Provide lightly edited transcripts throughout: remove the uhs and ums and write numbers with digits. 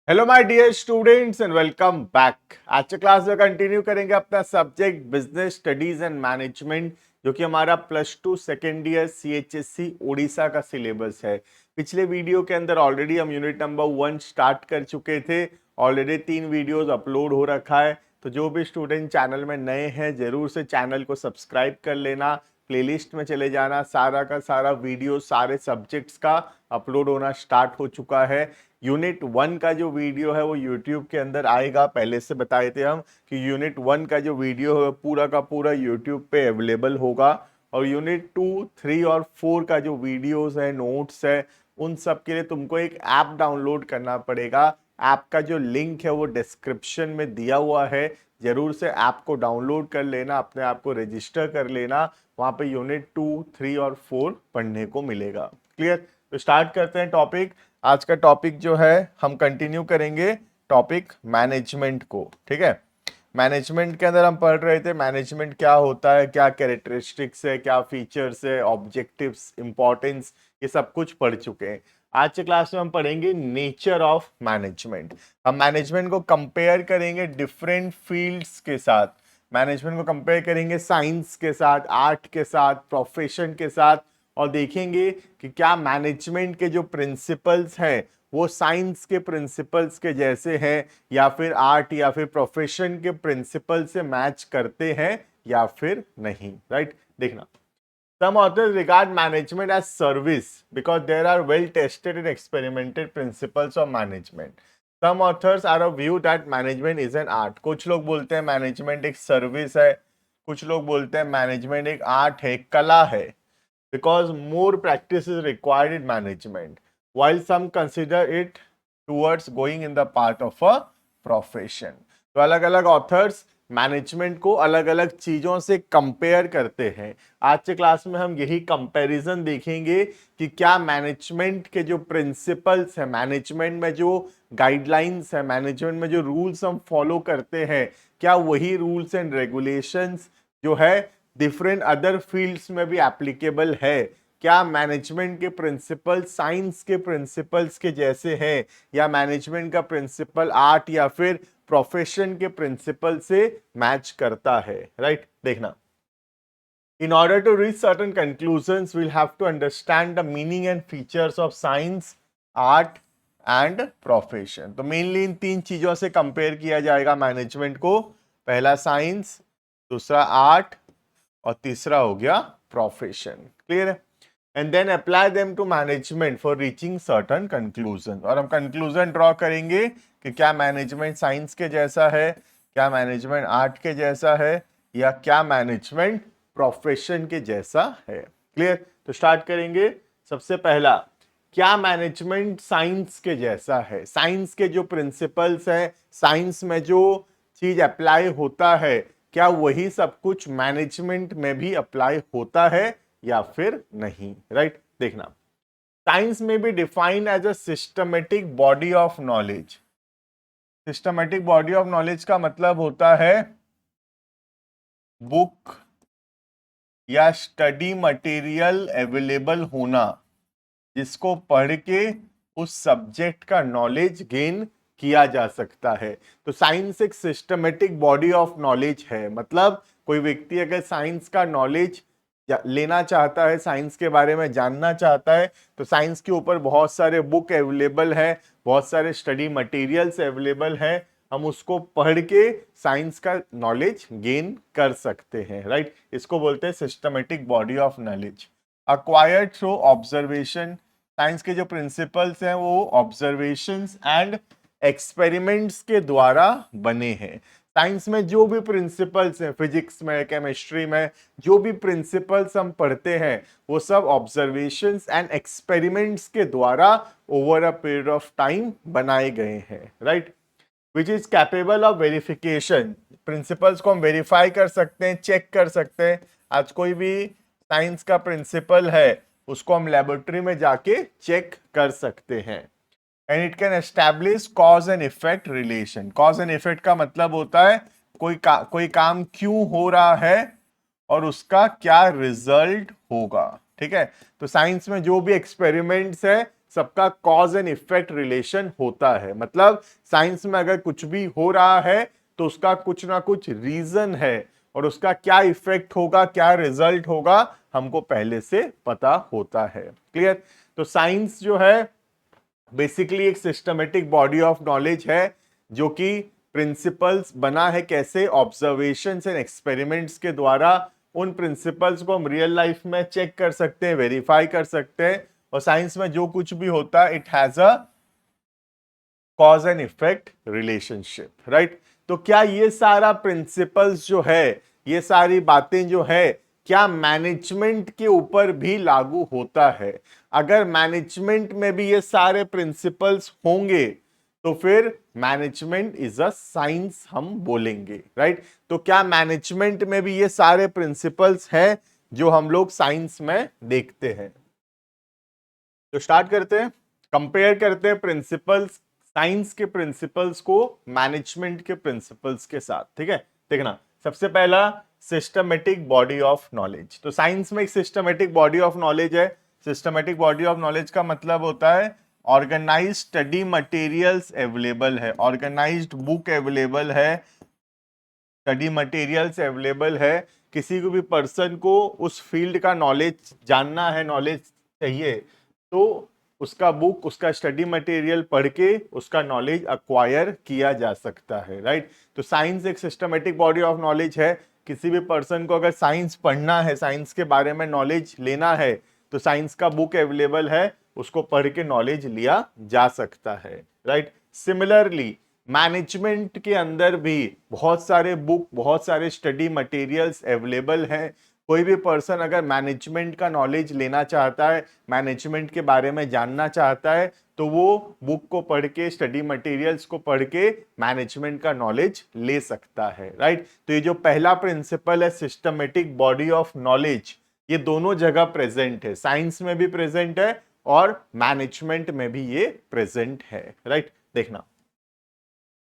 Hello my dear students and welcome back. आज के class में कंटिन्यू करेंगे अपना subject business studies and management, जो कि हमारा +2 सेकेंड ईयर CHSC ओडिशा का सिलेबस है। पिछले वीडियो के अंदर ऑलरेडी हम यूनिट नंबर 1 स्टार्ट कर चुके थे। ऑलरेडी 3 वीडियोस अपलोड हो रखा है, तो जो भी स्टूडेंट चैनल में नए हैं जरूर से चैनल को सब्सक्राइब कर लेना। प्लेलिस्ट में चले जाना, सारा का सारा वीडियो सारे सब्जेक्ट्स का अपलोड होना स्टार्ट हो चुका है। यूनिट 1 का जो वीडियो है वो यूट्यूब के अंदर आएगा। पहले से बताए थे हम कि यूनिट 1 का जो वीडियो है पूरा का पूरा यूट्यूब पे अवेलेबल होगा, और यूनिट 2, 3 और 4 का जो वीडियोस है, नोट्स है, उन सब के लिए तुमको एक ऐप डाउनलोड करना पड़ेगा। ऐप का जो लिंक है वो डिस्क्रिप्शन में दिया हुआ है, जरूर से ऐप को डाउनलोड कर लेना, अपने आप को रजिस्टर कर लेना। वहां पे यूनिट 2, 3 और 4 पढ़ने को मिलेगा। क्लियर? तो स्टार्ट करते हैं टॉपिक। आज का टॉपिक जो है हम कंटिन्यू करेंगे टॉपिक मैनेजमेंट को। ठीक है, मैनेजमेंट के अंदर हम पढ़ रहे थे मैनेजमेंट क्या होता है, क्या कैरेक्टरिस्टिक्स है, क्या फीचर्स है, ऑब्जेक्टिव्स, इंपॉर्टेंस, ये सब कुछ पढ़ चुके हैं। आज के क्लास में हम पढ़ेंगे नेचर ऑफ मैनेजमेंट। हम मैनेजमेंट को कंपेयर करेंगे डिफरेंट फील्ड्स के साथ। मैनेजमेंट को कंपेयर करेंगे साइंस के साथ, आर्ट के साथ, प्रोफेशन के साथ, और देखेंगे कि क्या मैनेजमेंट के जो प्रिंसिपल्स हैं वो साइंस के प्रिंसिपल्स के जैसे हैं, या फिर आर्ट या फिर प्रोफेशन के प्रिंसिपल से मैच करते हैं या फिर नहीं। राइट? देखना, some authors regard management as service because there are well tested and experimented principles of management. Some authors are of view that management is an art. कुछ लोग बोलते हैं मैनेजमेंट एक सर्विस है, कुछ लोग बोलते हैं मैनेजमेंट एक आर्ट है, कला है, because more practice is required in management, while some consider it towards going in the path of a profession. तो अलग अलग ऑथर्स मैनेजमेंट को अलग अलग चीजों से कंपेयर करते हैं। आज के क्लास में हम यही कंपैरिजन देखेंगे कि क्या मैनेजमेंट के जो प्रिंसिपल्स है, मैनेजमेंट में जो गाइडलाइंस है, मैनेजमेंट में जो रूल्स हम फॉलो करते हैं, क्या वही रूल्स एंड रेगुलेशंस जो है डिफरेंट अदर फील्ड्स में भी एप्लीकेबल है। क्या मैनेजमेंट के प्रिंसिपल साइंस के प्रिंसिपल्स के जैसे हैं, या मैनेजमेंट का प्रिंसिपल आर्ट या फिर प्रोफेशन के प्रिंसिपल से मैच करता है। राइट? देखना, in order to reach certain conclusions we'll have to understand the meaning and features of science, art and profession. तो मेनली इन तीन चीजों से कंपेयर किया जाएगा मैनेजमेंट को। पहला साइंस, दूसरा आर्ट, और तीसरा हो गया प्रोफेशन। क्लियर है? And then apply them to management for reaching certain conclusion. और हम कंक्लूजन ड्रॉ करेंगे कि क्या मैनेजमेंट साइंस के जैसा है, क्या मैनेजमेंट आर्ट के जैसा है, या क्या मैनेजमेंट प्रोफेशन के जैसा है। क्लियर? तो स्टार्ट करेंगे। सबसे पहला, क्या मैनेजमेंट साइंस के जैसा है? साइंस के जो प्रिंसिपल्स हैं, साइंस में जो चीज अप्लाई होता है, क्या वही सब कुछ मैनेजमेंट में भी अप्लाई होता है या फिर नहीं। राइट? देखना, साइंस में भी defined as a systematic body of knowledge. Systematic body of knowledge का मतलब होता है बुक या स्टडी मटेरियल अवेलेबल होना, जिसको पढ़ के उस सब्जेक्ट का नॉलेज गेन किया जा सकता है। तो साइंस एक सिस्टमेटिक बॉडी ऑफ नॉलेज है। मतलब कोई व्यक्ति अगर साइंस का नॉलेज लेना चाहता है, साइंस के बारे में जानना चाहता है, तो साइंस के ऊपर बहुत सारे बुक अवेलेबल है, बहुत सारे स्टडी मटेरियल्स अवेलेबल हैं, हम उसको पढ़ के साइंस का नॉलेज गेन कर सकते हैं। राइट? इसको बोलते हैं systematic body of knowledge. Acquired through observation, science के जो प्रिंसिपल्स हैं वो ऑब्जर्वेशंस एंड एक्सपेरिमेंट्स के द्वारा बने हैं। साइंस में जो भी प्रिंसिपल्स हैं, फिजिक्स में, केमिस्ट्री में, जो भी प्रिंसिपल्स हम पढ़ते हैं वो सब ऑब्जर्वेशंस एंड एक्सपेरिमेंट्स के द्वारा over a period of time बनाए गए हैं। Right? Which is capable of verification, principles को हम वेरीफाई कर सकते हैं, चेक कर सकते हैं। आज कोई भी साइंस का प्रिंसिपल है उसको हम लेबोरेटरी में जाके चेक कर सकते हैं। And it can establish cause and effect relation. Cause and effect का मतलब होता है कोई काम क्यों हो रहा है और उसका क्या रिजल्ट होगा। ठीक है? तो साइंस में जो भी एक्सपेरिमेंट्स है सबका कॉज एंड इफेक्ट रिलेशन होता है। मतलब साइंस में अगर कुछ भी हो रहा है तो उसका कुछ ना कुछ रीजन है और उसका क्या इफेक्ट होगा, क्या रिजल्ट होगा, हमको पहले से पता होता है। क्लियर? तो साइंस जो है बेसिकली एक सिस्टमेटिक बॉडी ऑफ नॉलेज है जो कि प्रिंसिपल्स बना है कैसे, ऑब्जर्वेशंस एंड एक्सपेरिमेंट्स के द्वारा। उन प्रिंसिपल्स को हम रियल लाइफ में चेक कर सकते हैं, वेरीफाई कर सकते हैं। और साइंस में जो कुछ भी होता है it has a cause and effect relationship, right? तो क्या ये सारा प्रिंसिपल्स जो है, ये सारी बातें जो है, क्या मैनेजमेंट के ऊपर भी लागू होता है? अगर मैनेजमेंट में भी ये सारे प्रिंसिपल्स होंगे तो फिर मैनेजमेंट इज अ साइंस हम बोलेंगे, राइट? तो क्या मैनेजमेंट में भी ये सारे प्रिंसिपल्स हैं जो हम लोग साइंस में देखते हैं? तो स्टार्ट करते हैं, कंपेयर करते हैं प्रिंसिपल्स, साइंस के प्रिंसिपल्स को मैनेजमेंट के प्रिंसिपल्स के साथ। ठीक है, देखना सबसे पहला सिस्टमेटिक बॉडी ऑफ नॉलेज। तो साइंस में एक सिस्टमेटिक बॉडी ऑफ नॉलेज है। सिस्टमेटिक बॉडी ऑफ नॉलेज का मतलब होता है ऑर्गेनाइज्ड स्टडी मटेरियल्स अवेलेबल है, ऑर्गेनाइज्ड बुक अवेलेबल है, स्टडी मटेरियल्स अवेलेबल है। किसी को भी पर्सन को उस फील्ड का नॉलेज जानना है, नॉलेज चाहिए, तो उसका बुक, उसका स्टडी मटेरियल पढ़ के उसका नॉलेज अक्वायर किया जा सकता है, राइट? तो साइंस एक सिस्टमेटिक बॉडी ऑफ नॉलेज है। किसी भी पर्सन को अगर साइंस पढ़ना है, साइंस के बारे में नॉलेज लेना है, तो साइंस का बुक अवेलेबल है, उसको पढ़ के नॉलेज लिया जा सकता है, राइट? सिमिलरली मैनेजमेंट के अंदर भी बहुत सारे बुक, बहुत सारे स्टडी मटेरियल्स अवेलेबल हैं। कोई भी पर्सन अगर मैनेजमेंट का नॉलेज लेना चाहता है, मैनेजमेंट के बारे में जानना चाहता है, तो वो बुक को पढ़ के, स्टडी मटेरियल्स को पढ़ के मैनेजमेंट का नॉलेज ले सकता है, राइट? तो ये जो पहला प्रिंसिपल है सिस्टमेटिक बॉडी ऑफ नॉलेज, ये दोनों जगह प्रेजेंट है, साइंस में भी प्रेजेंट है और मैनेजमेंट में भी ये प्रेजेंट है, राइट? देखना,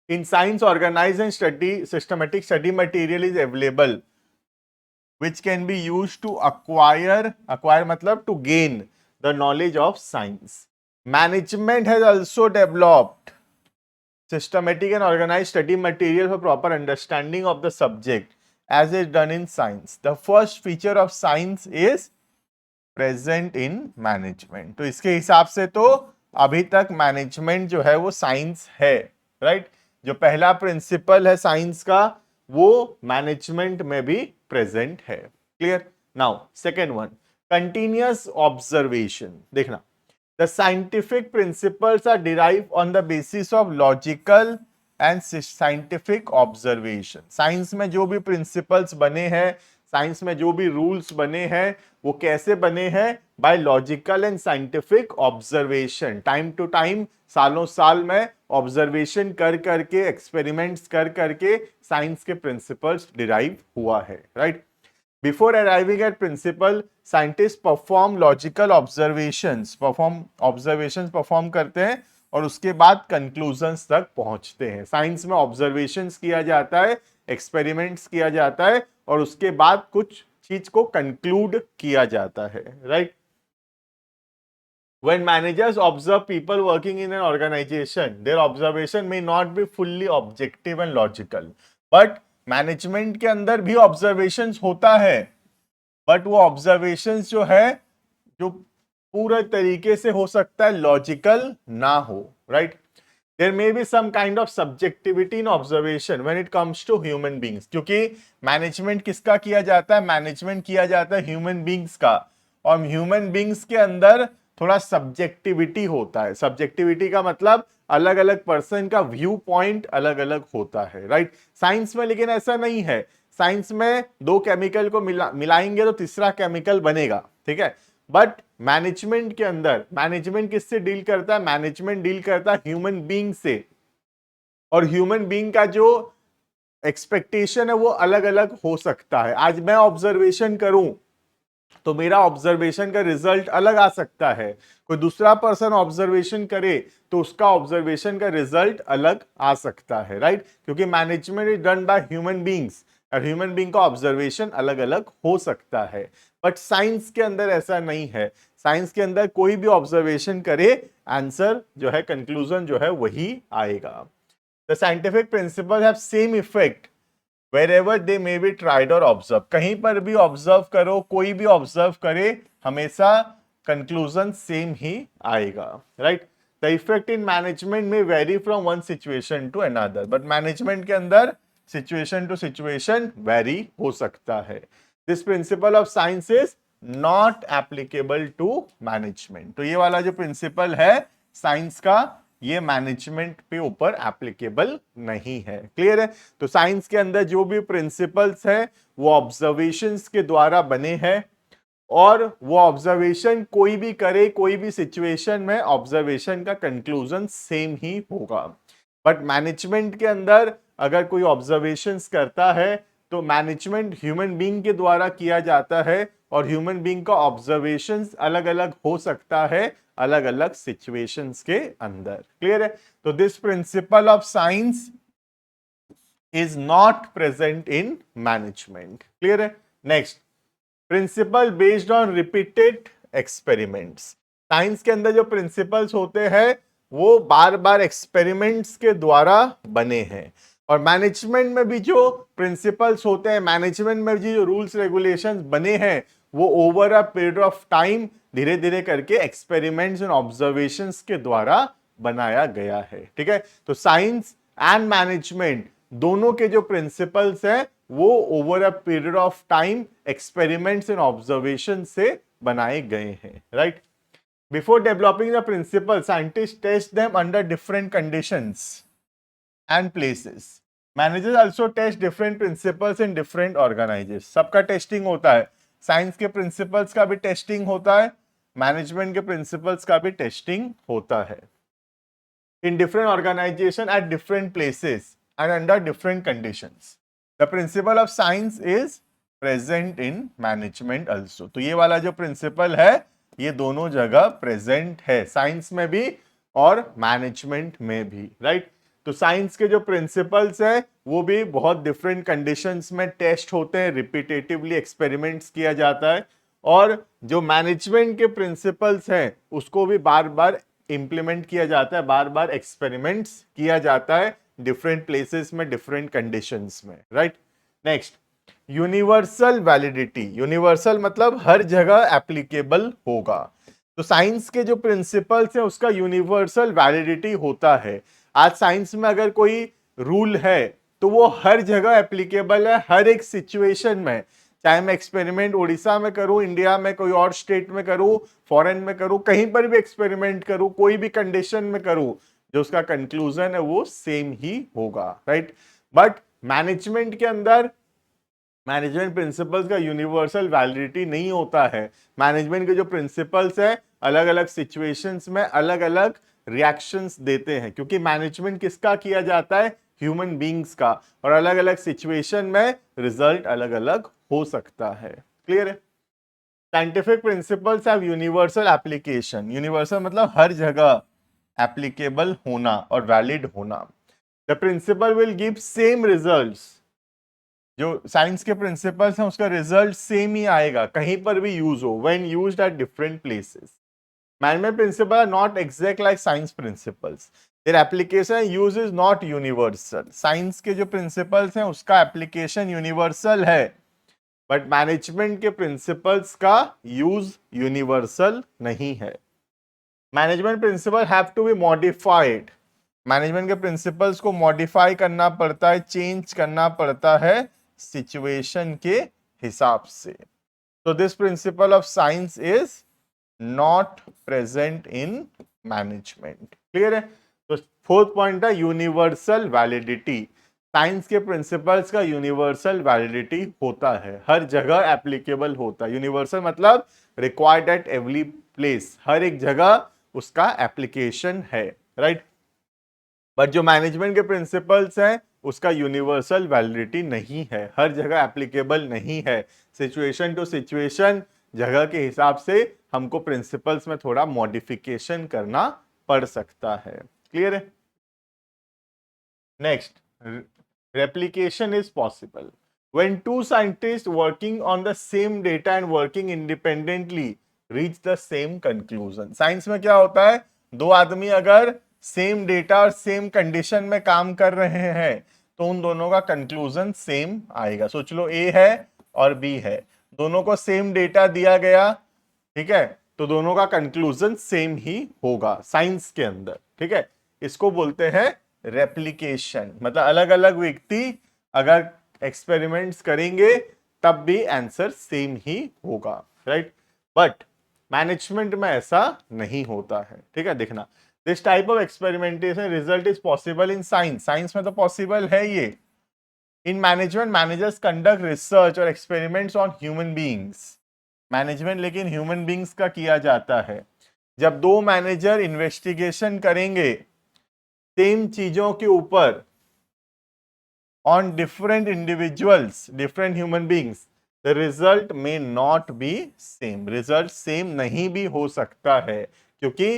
in science organized and study systematic study material is available which can be used to acquire matlab to gain the knowledge of science. Management has also developed systematic and organized study material for proper understanding of the subject as is done in science. The first feature of science is present in management. तो इसके हिसाब से तो अभी तक management जो है वो साइंस है, राइट? जो पहला प्रिंसिपल है साइंस का वो मैनेजमेंट में भी प्रेजेंट है। Clear? Now second one, continuous observation. देखना, the scientific principles are derive on the basis of logical and scientific observation. Science में जो भी प्रिंसिपल्स बने हैं, साइंस में जो भी रूल्स बने हैं, वो कैसे बने हैं? By logical and scientific observation. Time to time, सालों साल में ऑब्जर्वेशन कर करके, एक्सपेरिमेंट्स कर करके साइंस के प्रिंसिपल्स डिराइव हुआ है, right? Before arriving at principle, scientist perform logical observations, perform करते हैं और उसके बाद कंक्लूजन्स तक पहुंचते हैं। साइंस में ऑब्जर्वेशंस किया जाता है, एक्सपेरिमेंट्स किया जाता है और उसके बाद कुछ चीज को कंक्लूड किया जाता है, right? When managers observe people working in an organization, their observation may not be fully objective and logical. But management के अंदर भी ऑब्जर्वेशंस होता है, बट वो ऑब्जर्वेशंस जो है, जो पूरे तरीके से हो सकता है लॉजिकल ना हो, right? There may be some kind of subjectivity in observation when it comes to human beings. क्योंकि मैनेजमेंट किसका किया जाता है? मैनेजमेंट किया जाता है ह्यूमन बींग्स का, और ह्यूमन बींग्स के अंदर थोड़ा सब्जेक्टिविटी होता है। सब्जेक्टिविटी का मतलब अलग अलग पर्सन का व्यू पॉइंट अलग अलग होता है, राइट? साइंस में लेकिन ऐसा नहीं है। साइंस में दो केमिकल को मिलाएंगे तो तीसरा केमिकल बनेगा, ठीक है? बट मैनेजमेंट के अंदर, मैनेजमेंट किससे डील करता है? मैनेजमेंट डील करता है ह्यूमन बीइंग से, और ह्यूमन बीइंग का जो एक्सपेक्टेशन है वो अलग अलग हो सकता है। आज मैं ऑब्जर्वेशन करूं तो मेरा ऑब्जर्वेशन का रिजल्ट अलग आ सकता है, कोई दूसरा पर्सन ऑब्जर्वेशन करे तो उसका ऑब्जर्वेशन का रिजल्ट अलग आ सकता है, राइट? क्योंकि management is done by human beings और ह्यूमन बीइंग का ऑब्जर्वेशन अलग अलग हो सकता है। बट साइंस के अंदर ऐसा नहीं है। साइंस के अंदर कोई भी ऑब्जर्वेशन करे, आंसर जो है, कंक्लूजन जो है वही आएगा। The scientific principle have same effect wherever they may be tried or observed। कहीं पर भी ऑब्जर्व करो, कोई भी ऑब्जर्व करे, हमेशा कंक्लूजन सेम ही आएगा, right. The effect in management में vary from one situation to another, but management के अंदर सिचुएशन टू सिचुएशन वेरी हो सकता है। This principle of science is not applicable to management. तो ये वाला जो प्रिंसिपल है साइंस का, ये मैनेजमेंट पे ऊपर एप्लीकेबल नहीं है। क्लियर है? तो साइंस के अंदर जो भी प्रिंसिपल्स है वो ऑब्जर्वेशंस के द्वारा बने हैं, और वो ऑब्जर्वेशन कोई भी करे, कोई भी सिचुएशन में ऑब्जर्वेशन का कंक्लूजन सेम ही होगा। बट मैनेजमेंट के अंदर अगर कोई ऑब्जर्वेशंस करता है तो मैनेजमेंट ह्यूमन बीइंग के द्वारा किया जाता है, और ह्यूमन बीइंग का ऑब्जर्वेशंस अलग अलग हो सकता है अलग अलग सिचुएशंस के अंदर। क्लियर है? तो this principle of science is not present in management. Clear है? Next, principle based on repeated experiments. Science के अंदर जो प्रिंसिपल्स होते हैं वो बार बार एक्सपेरिमेंट्स के द्वारा बने हैं, और मैनेजमेंट में भी जो प्रिंसिपल्स होते हैं, मैनेजमेंट में भी जो रूल्स रेगुलेशंस बने हैं, वो over a period of time धीरे धीरे करके एक्सपेरिमेंट्स एंड ऑब्जर्वेशंस के द्वारा बनाया गया है। ठीक है? तो साइंस एंड मैनेजमेंट दोनों के जो प्रिंसिपल्स हैं वो over a period of time experiments and observation से बनाए गए हैं, right. Before developing the principle, scientist test them under different conditions and places. Managers also test different principles in different organisation. सबका टेस्टिंग होता है, science के principles का भी टेस्टिंग होता है, मैनेजमेंट के प्रिंसिपल्स का भी टेस्टिंग होता है, in different organisation at different places and under different conditions. The principle of science is present in management also. तो ये वाला जो प्रिंसिपल है ये दोनों जगह प्रेजेंट है, साइंस में भी और मैनेजमेंट में भी, राइट। तो साइंस के जो प्रिंसिपल्स है वो भी बहुत डिफरेंट कंडीशंस में टेस्ट होते हैं, रिपीटेटिवली एक्सपेरिमेंट्स किया जाता है, और जो मैनेजमेंट के प्रिंसिपल्स हैं उसको भी बार बार इंप्लीमेंट किया जाता है, बार बार एक्सपेरिमेंट्स किया जाता है डिफरेंट प्लेसेस में, डिफरेंट कंडीशंस में, right. Next, universal validity. Universal मतलब हर जगह एप्लीकेबल होगा। तो साइंस के जो प्रिंसिपल्स हैं उसका यूनिवर्सल वैलिडिटी होता है। आज साइंस में अगर कोई रूल है तो वो हर जगह एप्लीकेबल है, हर एक सिचुएशन में, चाहे मैं एक्सपेरिमेंट उड़ीसा में करूं, इंडिया में कोई और स्टेट में करूं, फॉरेन में करूं, कहीं पर भी एक्सपेरिमेंट करूं, कोई भी कंडीशन में करूं, जो उसका कंक्लूजन है वो सेम ही होगा, राइट। बट मैनेजमेंट के अंदर मैनेजमेंट प्रिंसिपल्स का यूनिवर्सल वैलिडिटी नहीं होता है। मैनेजमेंट के जो प्रिंसिपल्स है अलग अलग सिचुएशंस में अलग अलग रिएक्शंस देते हैं, क्योंकि मैनेजमेंट किसका किया जाता है, ह्यूमन बीइंग्स का, और अलग अलग सिचुएशन में रिजल्ट अलग अलग हो सकता है। क्लियर है? Scientific principles have universal application. Universal मतलब हर जगह एप्लीकेबल होना और वैलिड होना। The principle will give same results. जो साइंस के प्रिंसिपल्स हैं उसका रिजल्ट सेम ही आएगा कहीं पर भी यूज हो, when used at different places. Management principle are not exact like science principles, their application use is not universal. Science के जो प्रिंसिपल्स हैं उसका एप्लीकेशन यूनिवर्सल है, बट मैनेजमेंट के प्रिंसिपल्स का यूज यूनिवर्सल नहीं है। Management principle have to be modified. Management के प्रिंसिपल्स को मॉडिफाई करना पड़ता है, चेंज करना पड़ता है सिचुएशन के हिसाब से। तो this principle of science is not present in management. Clear है? तो फोर्थ पॉइंट है यूनिवर्सल वैलिडिटी। साइंस के प्रिंसिपल्स का यूनिवर्सल वैलिडिटी होता है, हर जगह एप्लीकेबल होता है। यूनिवर्सल मतलब रिक्वायर्ड एट एवरी प्लेस, हर एक जगह उसका एप्लीकेशन है, राइट। बट जो मैनेजमेंट के प्रिंसिपल्स हैं उसका यूनिवर्सल वैलिडिटी नहीं है, हर जगह एप्लीकेबल नहीं है। सिचुएशन टू सिचुएशन, जगह के हिसाब से हमको प्रिंसिपल्स में थोड़ा मॉडिफिकेशन करना पड़ सकता है। क्लियर है? Next, replication is possible. When two scientists working on the same data and working independently reach the same conclusion. Science में क्या होता है, दो आदमी अगर सेम डेटा और सेम कंडीशन में काम कर रहे हैं तो उन दोनों का कंक्लूजन सेम आएगा. सोच लो ए है और बी है, दोनों को सेम डेटा दिया गया, ठीक है, तो दोनों का कंक्लूजन सेम ही होगा साइंस के अंदर. ठीक है, इसको बोलते हैं रेप्लिकेशन. मतलब अलग अलग व्यक्ति अगर एक्सपेरिमेंट्स करेंगे तब भी आंसर सेम ही होगा, राइट. बट मैनेजमेंट में ऐसा नहीं होता है. ठीक है, देखना, this type of experimentation result is possible in science. Science में तो पॉसिबल है ये. In management managers conduct research और experiments on human beings. Management लेकिन ह्यूमन बीइंग्स का किया जाता है. जब दो मैनेजर इन्वेस्टिगेशन करेंगे सेम चीजों के ऊपर on different individuals, different human beings, the result may not be same. Result same नहीं भी हो सकता है क्योंकि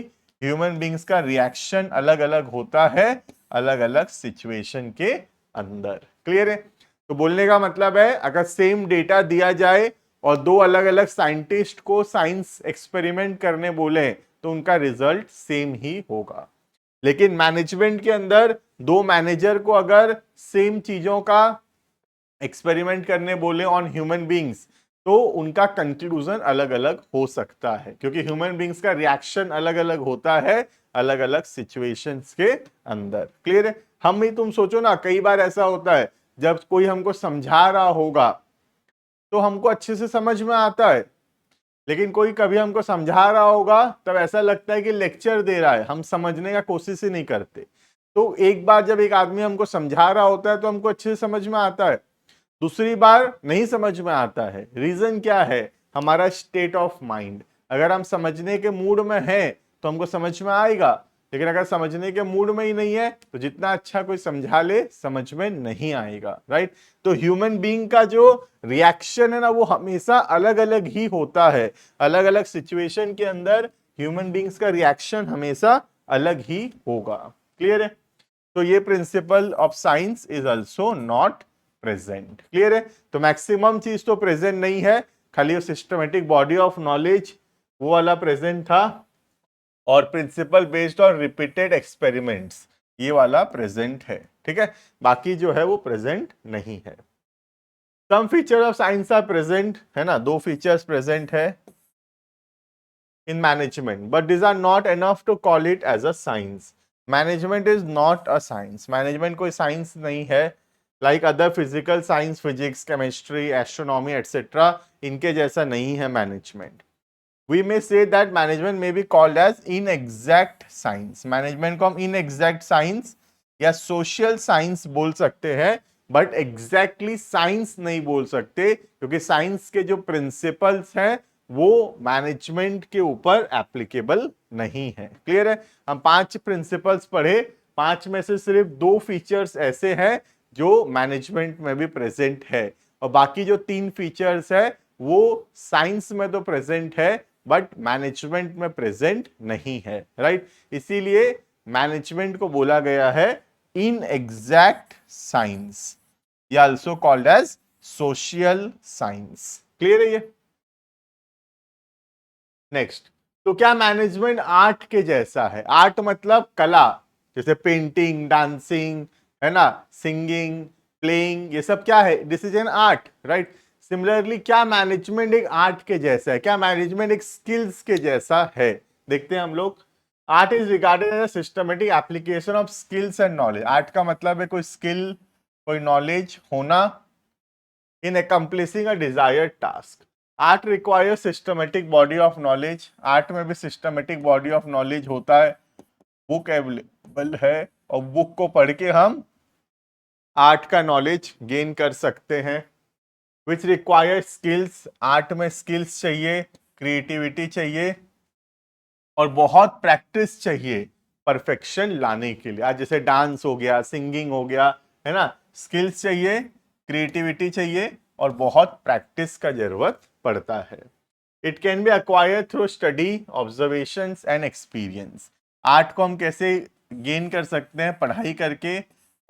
human beings का reaction अलग अलग होता है अलग अलग situation के अंदर. क्लियर है? तो बोलने का मतलब है अगर सेम डेटा दिया जाए और दो अलग अलग साइंटिस्ट को साइंस एक्सपेरिमेंट करने बोले तो उनका रिजल्ट सेम ही होगा. लेकिन मैनेजमेंट के अंदर दो मैनेजर को अगर सेम चीजों का एक्सपेरिमेंट करने बोले ऑन ह्यूमन बीइंग्स तो उनका कंक्लूजन अलग अलग हो सकता है क्योंकि ह्यूमन बीइंग्स का रिएक्शन अलग अलग होता है अलग अलग सिचुएशंस के अंदर. क्लियर है? हम ही तुम सोचो ना, कई बार ऐसा होता है जब कोई हमको समझा रहा होगा तो हमको अच्छे से समझ में आता है, लेकिन कोई कभी हमको समझा रहा होगा तब ऐसा लगता है कि लेक्चर दे रहा है, हम समझने का कोशिश ही नहीं करते. तो एक बार जब एक आदमी हमको समझा रहा होता है तो हमको अच्छे से समझ में आता है, दूसरी बार नहीं समझ में आता है. रीजन क्या है? हमारा स्टेट ऑफ माइंड. अगर हम समझने के मूड में हैं तो हमको समझ में आएगा, लेकिन अगर समझने के मूड में ही नहीं है तो जितना अच्छा कोई समझा ले समझ में नहीं आएगा, राइट. तो ह्यूमन बीइंग का जो रिएक्शन है ना वो हमेशा अलग अलग ही होता है. अलग अलग सिचुएशन के अंदर ह्यूमन बीइंग्स का रिएक्शन हमेशा अलग ही होगा. क्लियर है? तो ये principal of science is also not present. Clear है? तो मैक्सिमम चीज तो प्रेजेंट नहीं है, खाली सिस्टमेटिक बॉडी ऑफ नॉलेज वो वाला प्रेजेंट था और principal based on repeated experiments ये वाला प्रेजेंट है. ठीक है, बाकी जो है वो प्रेजेंट नहीं है. Some feature of science are present, है ना, दो फीचर्स प्रेजेंट है in management, but this are not enough to call it as a science. Management is not a science. Management कोई साइंस नहीं है. Like other physical science, physics, chemistry, astronomy etcetera, इनके जैसा नहीं है management. We may say that management may be called as inexact science. Management को हम inexact science या social science बोल सकते हैं, बट एग्जैक्टली साइंस नहीं बोल सकते क्योंकि साइंस के जो प्रिंसिपल्स हैं वो मैनेजमेंट के ऊपर एप्लीकेबल नहीं है. क्लियर है? हम 5 प्रिंसिपल्स पढ़े, 5 में से सिर्फ 2 फीचर्स ऐसे हैं जो मैनेजमेंट में भी प्रेजेंट है और बाकी जो 3 फीचर्स है वो साइंस में तो प्रेजेंट है बट मैनेजमेंट में प्रेजेंट नहीं है, राइट. इसीलिए मैनेजमेंट को बोला गया है इनएग्जैक्ट साइंस या also called as social science. Clear है ये? नेक्स्ट, तो क्या मैनेजमेंट आर्ट के जैसा है? आर्ट मतलब कला, जैसे पेंटिंग, डांसिंग, है ना, सिंगिंग, प्लेइंग, ये सब क्या है? This is an art, right. Similarly क्या मैनेजमेंट एक आर्ट के जैसा है? क्या मैनेजमेंट एक स्किल्स के जैसा है? देखते हैं हम लोग. Art is regarded as a systematic application of skills and knowledge. Art का मतलब है कोई स्किल, कोई नॉलेज होना in accomplishing a desired task. Art requires systematic body of knowledge. Art में भी सिस्टमेटिक बॉडी ऑफ नॉलेज होता है, बुक अवेलेबल है और बुक को पढ़ के हम आर्ट का नॉलेज गेन कर सकते हैं. Which require skills. आर्ट में स्किल्स चाहिए, क्रिएटिविटी चाहिए और बहुत प्रैक्टिस चाहिए परफेक्शन लाने के लिए. आज जैसे डांस हो गया, सिंगिंग हो गया, है ना, स्किल्स चाहिए, क्रिएटिविटी चाहिए और बहुत प्रैक्टिस का जरूरत पड़ता है. It can be acquire through study, observations and experience. Art को हम कैसे गेन कर सकते हैं? पढ़ाई करके,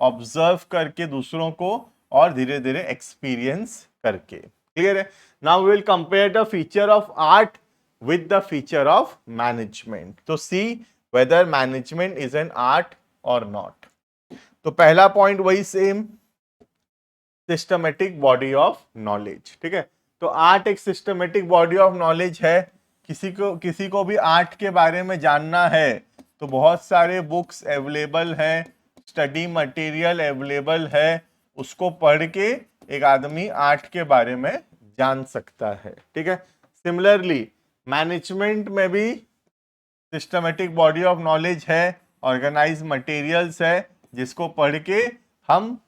ऑब्जर्व करके दूसरों को और धीरे धीरे एक्सपीरियंस करके। क्लियर है? Now we will compare the feature of art with the feature of management, तो see whether management is an art और नॉट। तो पहला पॉइंट वही same, systematic body of knowledge. ठीक है, तो आर्ट एक सिस्टमेटिक बॉडी ऑफ नॉलेज है। किसी को भी आर्ट के बारे में जानना है तो बहुत सारे बुक्स अवेलेबल हैं, स्टडी मटेरियल अवेलेबल है, उसको पढ़ के एक आदमी आर्ट के बारे में जान सकता है। ठीक है, सिमिलरली मैनेजमेंट में भी सिस्टमेटिक बॉडी ऑफ नॉलेज है, ऑर्गेनाइज मटेरियल्स है, जिसको पढ़ के हम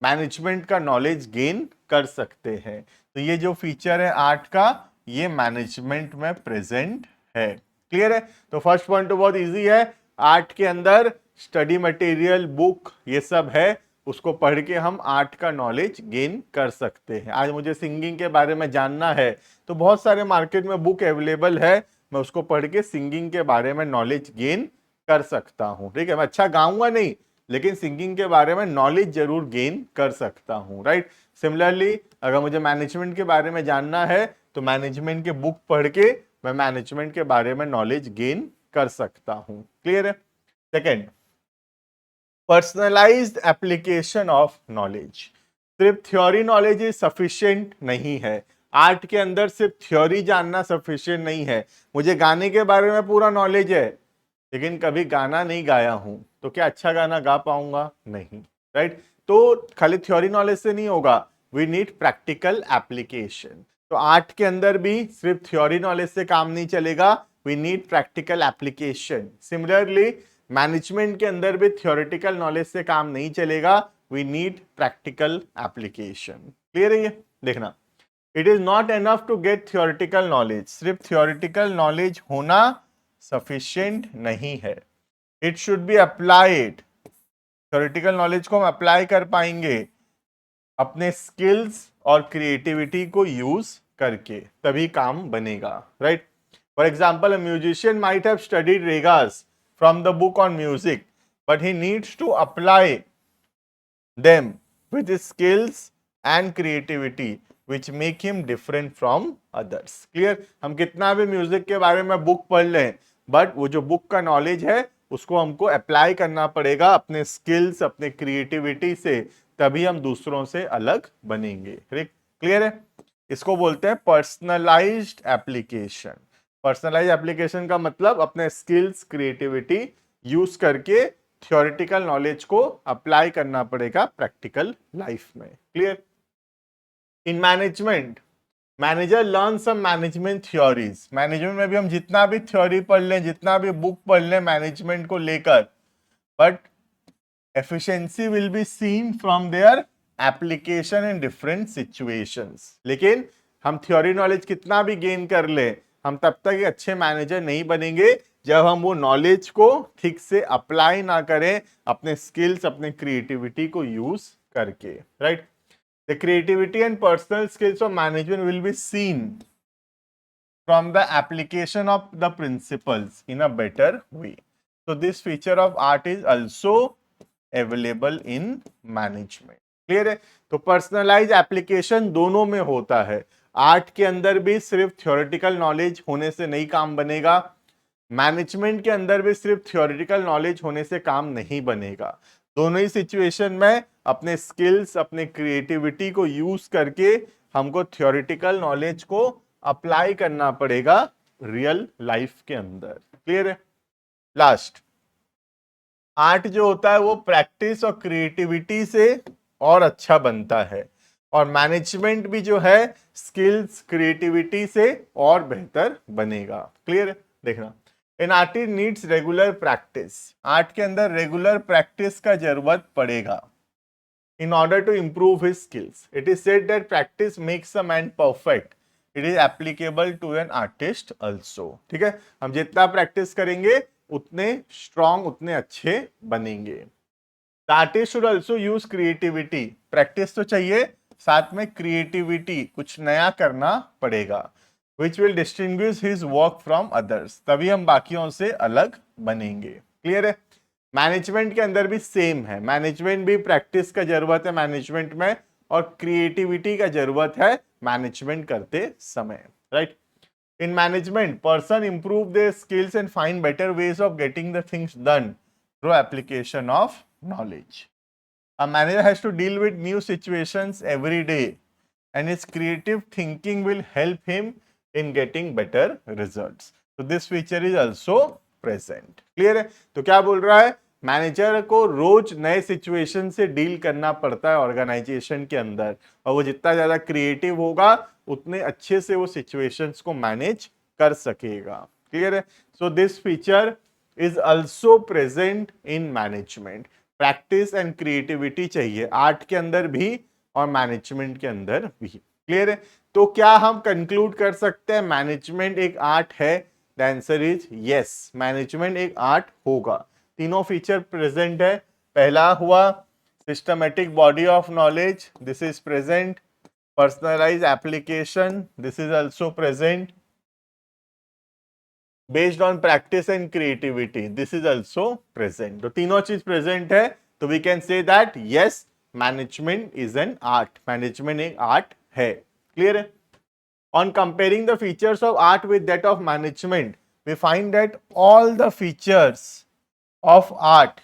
मैनेजमेंट का नॉलेज गेन कर सकते हैं। तो ये जो फीचर है आर्ट का, ये मैनेजमेंट में प्रेजेंट है। क्लियर है? तो फर्स्ट पॉइंट तो बहुत इजी है, आर्ट के अंदर स्टडी मटेरियल, बुक, ये सब है, उसको पढ़ के हम आर्ट का नॉलेज गेन कर सकते हैं। आज मुझे सिंगिंग के बारे में जानना है तो बहुत सारे मार्केट में बुक अवेलेबल है, मैं उसको पढ़ के सिंगिंग के बारे में नॉलेज गेन कर सकता हूँ। ठीक है, मैं अच्छा गाऊंगा नहीं, लेकिन सिंगिंग के बारे में नॉलेज जरूर गेन कर सकता हूँ। राइट? सिमिलरली अगर मुझे मैनेजमेंट के बारे में जानना है तो मैनेजमेंट के बुक पढ़ के मैं मैनेजमेंट के बारे में नॉलेज गेन कर सकता हूँ। क्लियर है? Second, personalised application of knowledge. सिर्फ थ्योरी नॉलेज इज सफिशिएंट नहीं है। आर्ट के अंदर सिर्फ थ्योरी जानना सफिशिएंट नहीं है। मुझे गाने के बारे में पूरा नॉलेज है, लेकिन कभी गाना नहीं गाया हूं, तो क्या अच्छा गाना गा पाऊंगा? नहीं। राइट? तो खाली थ्योरी नॉलेज से नहीं होगा, वी नीड प्रैक्टिकल एप्लीकेशन। तो आर्ट के अंदर भी सिर्फ थ्योरी नॉलेज से काम नहीं चलेगा, we need practical application. Similarly management के अंदर भी थ्योरेटिकल नॉलेज से काम नहीं चलेगा, we need practical application. Clear है? ये देखना, it is not enough to get theoretical knowledge. सिर्फ थ्योरेटिकल नॉलेज होना सफिशिएंट नहीं है, it should be applied. Theoretical knowledge को हम अप्लाई कर पाएंगे अपने स्किल्स और क्रिएटिविटी को यूज करके, तभी काम बनेगा। Right? For example, a musician might have studied ragas from the book on music, but he needs to apply them with his skills and creativity which make him different from others. Clear? हम कितना भी music के बारे में book पढ़ लें, but वो जो बुक का नॉलेज है उसको हमको अप्लाई करना पड़ेगा अपने स्किल्स, अपने क्रिएटिविटी से, तभी हम दूसरों से अलग बनेंगे। क्लियर है? इसको बोलते हैं पर्सनलाइज्ड एप्लीकेशन। पर्सनलाइज एप्लीकेशन का मतलब अपने स्किल्स, क्रिएटिविटी यूज करके थ्योरेटिकल नॉलेज को अप्लाई करना पड़ेगा प्रैक्टिकल लाइफ में। Clear? In management, manager learn some management theories. Management में भी हम जितना भी थ्योरी पढ़ लें, जितना भी बुक पढ़ लें मैनेजमेंट को लेकर, but efficiency will be seen from their application in different situations. लेकिन हम थ्योरी नॉलेज कितना भी गेन कर ले, हम तब तक अच्छे मैनेजर नहीं बनेंगे जब हम वो नॉलेज को ठीक से अप्लाई ना करें अपने स्किल्स, अपने क्रिएटिविटी को यूज करके। Right? The creativity and personal skills of management will be seen from the application of the principles in a better way. So this feature of art is also available in management. Clear है? तो personalise application दोनों में होता है। Art के अंदर भी सिर्फ थ्योरेटिकल नॉलेज होने से नहीं काम बनेगा, मैनेजमेंट के अंदर भी सिर्फ थ्योरेटिकल नॉलेज होने से काम नहीं बनेगा। दोनों ही सिचुएशन में अपने स्किल्स, अपने क्रिएटिविटी को यूज करके हमको थ्योरेटिकल नॉलेज को अप्लाई करना पड़ेगा रियल लाइफ के अंदर। क्लियर है? लास्ट, आर्ट जो होता है वो प्रैक्टिस और क्रिएटिविटी से और अच्छा बनता है, और मैनेजमेंट भी जो है स्किल्स, क्रिएटिविटी से और बेहतर बनेगा। क्लियर है? देखना, an artist needs regular practice. Art के अंदर रेगुलर प्रैक्टिस का जरूरत पड़ेगा in order to improve his skills. It is said that practice makes a man perfect. It is applicable to an artist also. ठीक है? हम जितना प्रैक्टिस करेंगे उतने स्ट्रॉन्ग, उतने अच्छे बनेंगे। The artist should also use creativity. Practice तो चाहिए, साथ में क्रिएटिविटी, कुछ नया करना पड़ेगा, which will distinguish his work from others. तभी हम बाकियों से अलग बनेंगे। क्लियर है? मैनेजमेंट के अंदर भी सेम है, मैनेजमेंट भी प्रैक्टिस का जरूरत है मैनेजमेंट में, और क्रिएटिविटी का जरूरत है मैनेजमेंट करते समय, right. In management, person improve their skills and find better ways of getting the things done through application of knowledge. A manager has to deal with new situations every day, and his creative thinking will help him in getting better results. So this feature is also present. Clear है? तो क्या बोल रहा है, manager को रोज नए situation से deal करना पड़ता है ऑर्गेनाइजेशन के अंदर, और वो जितना ज्यादा क्रिएटिव होगा उतने अच्छे से वो सिचुएशंस को मैनेज कर सकेगा। क्लियर है? So this feature is also present in management. Practice and creativity चाहिए आर्ट के अंदर भी और मैनेजमेंट के अंदर भी। क्लियर है? तो क्या हम कंक्लूड कर सकते हैं मैनेजमेंट एक आर्ट है? The answer is yes, management एक आर्ट होगा। तीनों फीचर प्रेजेंट है। पहला हुआ systematic body of knowledge, this is present. personalized application, this is also present. Based on practice and creativity, this is also present. तो तीनों चीज present है, तो we can say that yes, management is an art. Management एक art है। Clear है? On comparing the features of art with that of management, we find that all the features of art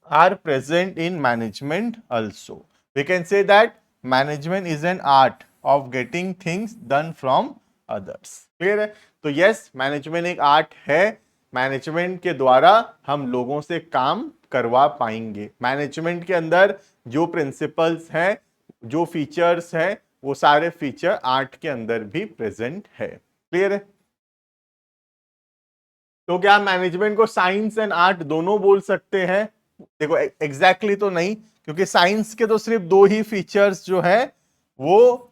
are present in management also. We can say that management is an art of getting things done from others. Clear है? तो yes, management एक art है। Management के द्वारा हम लोगों से काम करवा पाएंगे। मैनेजमेंट के अंदर जो प्रिंसिपल्स हैं, जो फीचर्स हैं, वो सारे फीचर आर्ट के अंदर भी प्रेजेंट है। क्लियर है? तो क्या मैनेजमेंट को साइंस एंड आर्ट दोनों बोल सकते हैं? देखो एग्जैक्टली तो नहीं, क्योंकि साइंस के तो सिर्फ दो ही फीचर्स जो है वो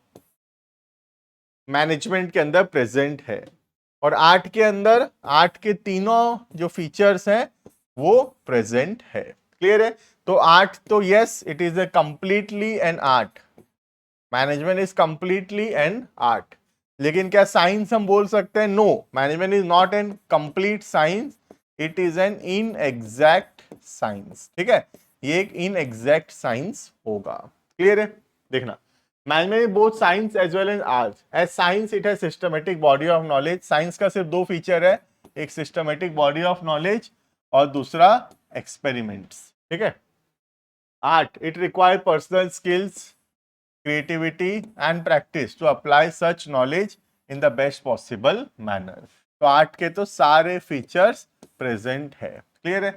मैनेजमेंट के अंदर प्रेजेंट है, और आर्ट के अंदर आर्ट के तीनों जो फीचर्स हैं वो प्रेजेंट है। क्लियर है? तो आर्ट तो yes, it is a completely an art. Management is completely an art. लेकिन क्या साइंस हम बोल सकते हैं? No, management is not an complete science, it is an inexact science. ठीक है, ये एक इनएग्जैक्ट साइंस होगा। क्लियर है? देखना, management is both science as well as art. As science it has systematic body of knowledge. Science का सिर्फ दो फीचर है, एक सिस्टमैटिक बॉडी ऑफ नॉलेज और दूसरा एक्सपेरिमेंट्स। ठीक है। Art, it require personal skills, creativity and practice to apply such knowledge in the best possible manner. तो आर्ट के तो सारे फीचर्स प्रेजेंट है। क्लियर है?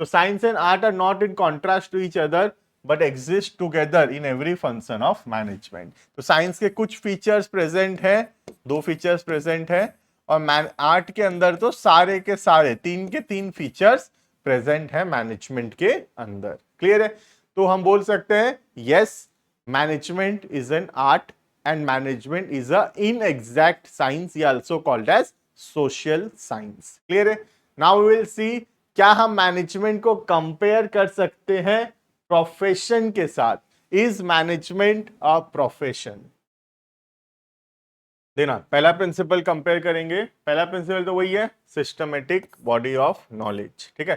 तो science and art are not in contrast to each other but exist together in every function of management. तो science के कुछ फीचर्स प्रेजेंट है, दो फीचर्स प्रेजेंट है, और आर्ट के अंदर तो सारे के सारे तीन के तीन फीचर्स प्रेजेंट है मैनेजमेंट के अंदर। क्लियर है? तो हम बोल सकते हैं yes, management is an art and management is a inexact science, also called as social science. Clear है? Now we will see क्या हम मैनेजमेंट को कंपेयर कर सकते हैं प्रोफेशन के साथ। Is management a profession? देना, पहला प्रिंसिपल कंपेयर करेंगे। पहला प्रिंसिपल तो वही है, सिस्टमेटिक बॉडी ऑफ नॉलेज। ठीक है,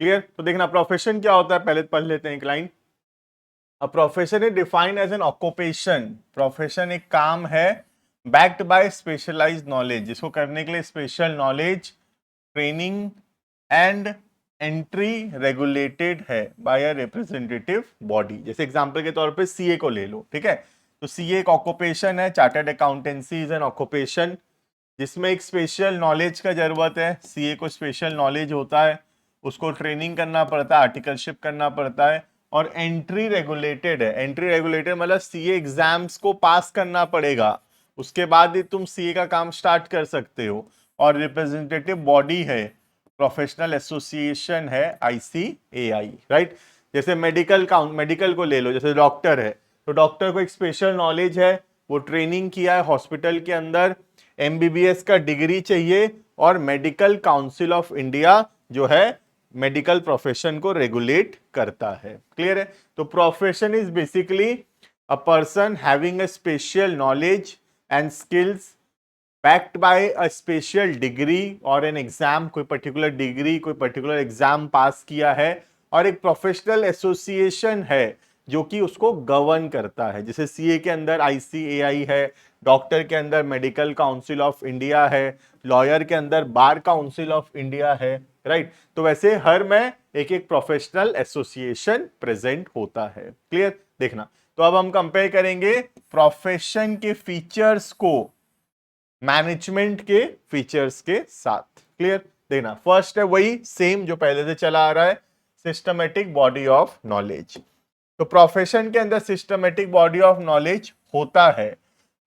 क्लियर? तो देखना, प्रोफेशन क्या होता है पहले पढ़ लेते हैं एक line. A profession is defined as an occupation. Profession एक काम है backed by specialized knowledge, जिसको करने के लिए special knowledge, training and entry regulated है बाय अ रिप्रेजेंटेटिव बॉडी। जैसे एग्जांपल के तौर पे सीए को ले लो। ठीक है, तो सीए एक ऑक्यूपेशन है, chartered accountancy is an occupation जिसमें एक स्पेशल नॉलेज का जरूरत है। सीए को स्पेशल नॉलेज होता है, उसको ट्रेनिंग करना पड़ता है, आर्टिकलशिप करना पड़ता है, और एंट्री रेगुलेटेड है। एंट्री रेगुलेटेड मतलब सीए एग्जाम्स को पास करना पड़ेगा, उसके बाद ही तुम सीए का काम स्टार्ट कर सकते हो। और रिप्रेजेंटेटिव बॉडी है, प्रोफेशनल एसोसिएशन है, आईसीएआई, राइट। जैसे मेडिकल को ले लो, जैसे डॉक्टर है, तो डॉक्टर को एक स्पेशल नॉलेज है, वो ट्रेनिंग किया है हॉस्पिटल के अंदर, एमबीबीएस का डिग्री चाहिए, और मेडिकल काउंसिल ऑफ इंडिया जो है मेडिकल प्रोफेशन को रेगुलेट करता है। क्लियर है? तो profession is basically a person having a special knowledge and skills backed by a special degree और एन एग्जाम, कोई पर्टिकुलर डिग्री, कोई पर्टिकुलर एग्जाम पास किया है, और एक प्रोफेशनल एसोसिएशन है जो कि उसको गवर्न करता है। जैसे सीए के अंदर आईसीएआई है, डॉक्टर के अंदर मेडिकल काउंसिल ऑफ इंडिया है, लॉयर के अंदर बार काउंसिल ऑफ इंडिया है, राइट। तो वैसे हर में एक एक प्रोफेशनल एसोसिएशन प्रेजेंट होता है। क्लियर, देखना। तो अब हम कंपेयर करेंगे प्रोफेशन के फीचर्स को मैनेजमेंट के फीचर्स के साथ। क्लियर, देखना। फर्स्ट है वही सेम जो पहले से चला आ रहा है, सिस्टमेटिक बॉडी ऑफ नॉलेज। तो प्रोफेशन के अंदर सिस्टमेटिक बॉडी ऑफ नॉलेज होता है।